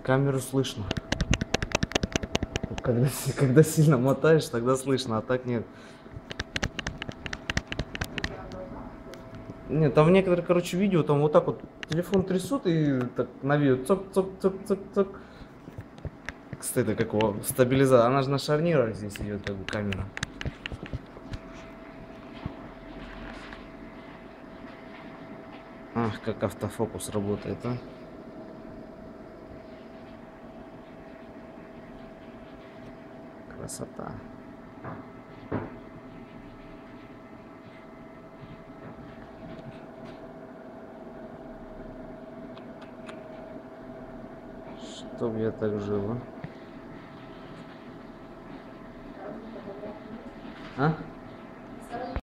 Камеру слышно. Когда сильно мотаешь, тогда слышно, а так нет. Нет, там в некоторых, короче, видео, там вот так вот телефон трясут и так на видео цок-цок-цок-цок-цок. Кстати, какого стабилизатор. Она же на шарнирах здесь идет, как бы, камера. Ах, как автофокус работает, а. Красота. Чтоб я так жил, а? А?